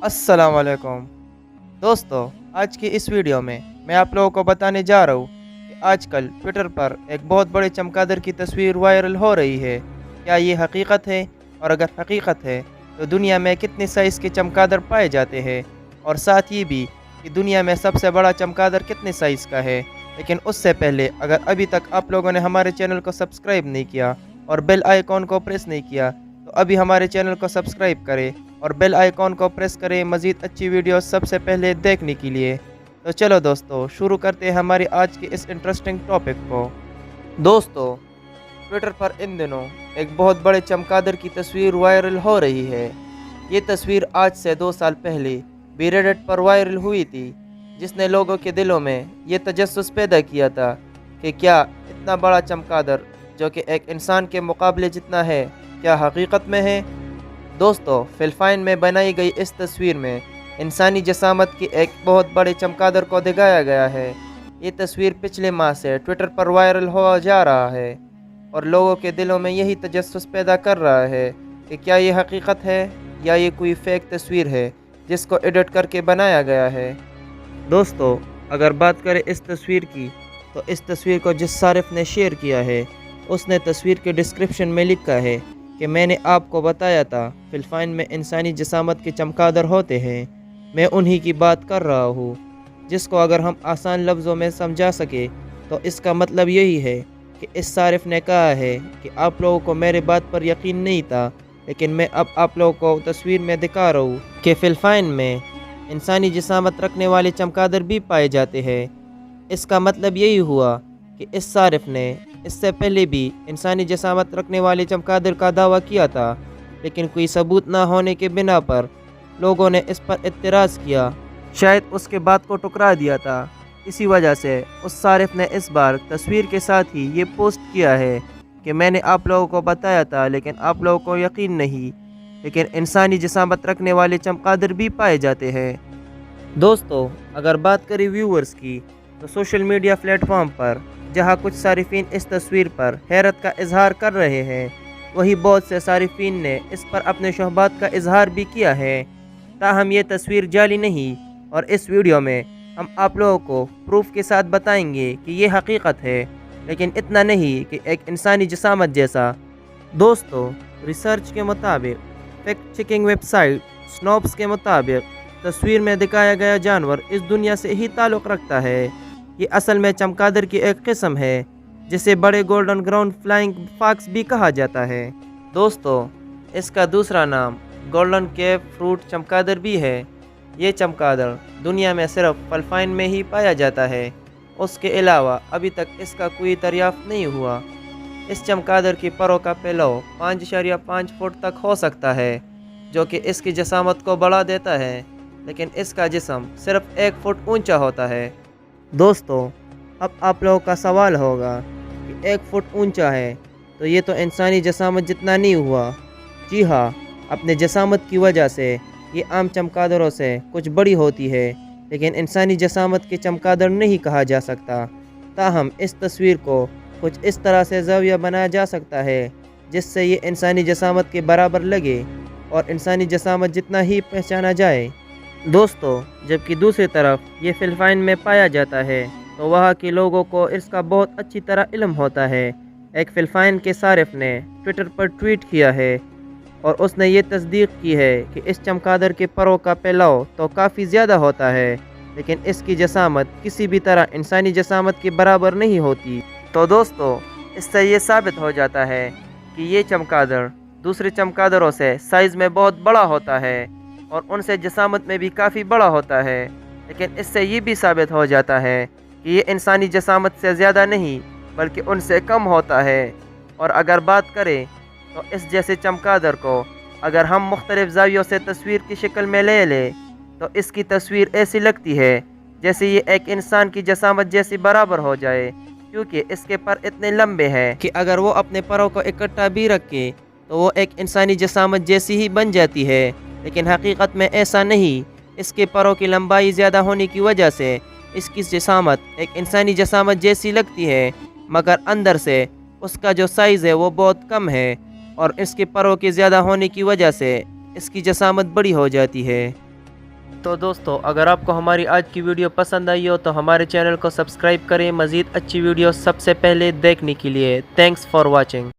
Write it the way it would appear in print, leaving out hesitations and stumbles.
अस्सलाम वालेकुम दोस्तों। आज की इस वीडियो में मैं आप लोगों को बताने जा रहा हूँ कि आजकल ट्विटर पर एक बहुत बड़े चमगादड़ की तस्वीर वायरल हो रही है। क्या ये हकीकत है? और अगर हकीकत है तो दुनिया में कितने साइज़ के चमगादड़ पाए जाते हैं, और साथ ही भी कि दुनिया में सबसे बड़ा चमगादड़ कितने साइज़ का है। लेकिन उससे पहले अगर अभी तक आप लोगों ने हमारे चैनल को सब्सक्राइब नहीं किया और बेल आइकॉन को प्रेस नहीं किया तो अभी हमारे चैनल को सब्सक्राइब करें और बेल आइकॉन को प्रेस करें मज़ीद अच्छी वीडियो सबसे पहले देखने के लिए। तो चलो दोस्तों, शुरू करते हैं हमारी आज के इस इंटरेस्टिंग टॉपिक को। दोस्तों, ट्विटर पर इन दिनों एक बहुत बड़े चमगादड़ की तस्वीर वायरल हो रही है। ये तस्वीर आज से 2 साल पहले भी रेडिट पर वायरल हुई थी, जिसने लोगों के दिलों में ये तजस्सुस पैदा किया था कि क्या इतना बड़ा चमगादड़ जो कि एक इंसान के मुकाबले जितना है, क्या हकीकत में है। दोस्तों, फिलिपाइन में बनाई गई इस तस्वीर में इंसानी जसामत की एक बहुत बड़े चमगादड़ को दिखाया गया है। ये तस्वीर पिछले माह से ट्विटर पर वायरल हो जा रहा है और लोगों के दिलों में यही तजस्सुस पैदा कर रहा है कि क्या ये हकीकत है या ये कोई फेक तस्वीर है जिसको एडिट करके बनाया गया है। दोस्तों, अगर बात करें इस तस्वीर की तो इस तस्वीर को जिस सारिफ ने शेयर किया है उसने तस्वीर के डिस्क्रिप्शन में लिखा है कि मैंने आपको बताया था फिलिपाइन में इंसानी जसामत के चमगादड़ होते हैं। मैं उन्हीं की बात कर रहा हूँ, जिसको अगर हम आसान लफ्ज़ों में समझा सके तो इसका मतलब यही है कि इस सारिफ ने कहा है कि आप लोगों को मेरे बात पर यकीन नहीं था, लेकिन मैं अब आप लोगों को तस्वीर में दिखा रहा हूँ कि फिलिपाइन में इंसानी जसामत रखने वाले चमगादड़ भी पाए जाते हैं। इसका मतलब यही हुआ कि इस सारिफ ने इससे पहले भी इंसानी जसामत रखने वाले चमगादड़ का दावा किया था, लेकिन कोई सबूत ना होने के बिना पर लोगों ने इस पर इत्तराज़ किया, शायद उसके बात को ठुकरा दिया था। इसी वजह से उस सारिफ ने इस बार तस्वीर के साथ ही ये पोस्ट किया है कि मैंने आप लोगों को बताया था लेकिन आप लोगों को यकीन नहीं, लेकिन इंसानी जसामत रखने वाले चमगादड़ भी पाए जाते हैं। दोस्तों, अगर बात करें व्यूअर्स की तो सोशल मीडिया प्लेटफॉर्म पर जहां कुछ सारिफीन इस तस्वीर पर हैरत का इजहार कर रहे हैं, वहीं बहुत से सारिफीन ने इस पर अपने शहबात का इजहार भी किया है। ताहम ये तस्वीर जाली नहीं और इस वीडियो में हम आप लोगों को प्रूफ के साथ बताएंगे कि ये हकीकत है, लेकिन इतना नहीं कि एक इंसानी जसामत जैसा। दोस्तों, रिसर्च के मुताबिक फैक्ट चेकिंग वेबसाइट स्नोप्स के मुताबिक तस्वीर में दिखाया गया जानवर इस दुनिया से ही ताल्लुक़ रखता है। ये असल में चमगादड़ की एक किस्म है जिसे बड़े गोल्डन ग्राउंड फ्लाइंग फॉक्स भी कहा जाता है। दोस्तों, इसका दूसरा नाम गोल्डन केप फ्रूट चमगादड़ भी है। ये चमगादड़ दुनिया में सिर्फ फिलिपाइन में ही पाया जाता है, उसके अलावा अभी तक इसका कोई दरियाफ्त नहीं हुआ। इस चमगादड़ की परों का फैलाव 5.5 फुट तक हो सकता है, जो कि इसकी जसामत को बढ़ा देता है, लेकिन इसका जिस्म सिर्फ 1 फुट ऊंचा होता है। दोस्तों, अब आप लोगों का सवाल होगा कि 1 फुट ऊंचा है तो ये तो इंसानी जसामत जितना नहीं हुआ। जी हाँ, अपने जसामत की वजह से ये आम चमगादड़ों से कुछ बड़ी होती है, लेकिन इंसानी जसामत के चमगादड़ नहीं कहा जा सकता। ताहम इस तस्वीर को कुछ इस तरह से ज़ाविया बनाया जा सकता है जिससे ये इंसानी जसामत के बराबर लगे और इंसानी जसामत जितना ही पहचाना जाए। दोस्तों, जबकि दूसरी तरफ ये फिलिपाइन में पाया जाता है तो वहाँ के लोगों को इसका बहुत अच्छी तरह इल्म होता है। एक फिलिपाइन के सारिफ ने ट्विटर पर ट्वीट किया है और उसने ये तस्दीक की है कि इस चमगादड़ के परों का फैलाव तो काफ़ी ज़्यादा होता है, लेकिन इसकी जसामत किसी भी तरह इंसानी जसामत के बराबर नहीं होती। तो दोस्तों, इससे ये साबित हो जाता है कि ये चमगादड़ दूसरे चमगादड़ों से साइज़ में बहुत बड़ा होता है और उनसे जसामत में भी काफ़ी बड़ा होता है, लेकिन इससे ये भी साबित हो जाता है कि ये इंसानी जसामत से ज़्यादा नहीं बल्कि उनसे कम होता है। और अगर बात करें तो इस जैसे चमगादड़ को अगर हम मुख्तलिफ ज़ावियों से तस्वीर की शक्ल में ले लें तो इसकी तस्वीर ऐसी लगती है जैसे ये एक इंसान की जसामत जैसी बराबर हो जाए, क्योंकि इसके पर इतने लंबे हैं कि अगर वो अपने परों को इकट्ठा भी रखे तो वो एक इंसानी जसामत जैसी ही बन जाती है। लेकिन हकीकत में ऐसा नहीं। इसके परों की लंबाई ज़्यादा होने की वजह से इसकी जसामत एक इंसानी जसामत जैसी लगती है, मगर अंदर से उसका जो साइज़ है वो बहुत कम है और इसके परों के ज़्यादा होने की वजह से इसकी जसामत बड़ी हो जाती है। تو دوستو اگر آپ کو ہماری آج کی ویڈیو پسند آئی ہو تو ہمارے چینل کو سبسکرائب کریں مزید اچھی ویڈیو سب سے پہلے دیکھنے کے لیے۔ Thanks for watching.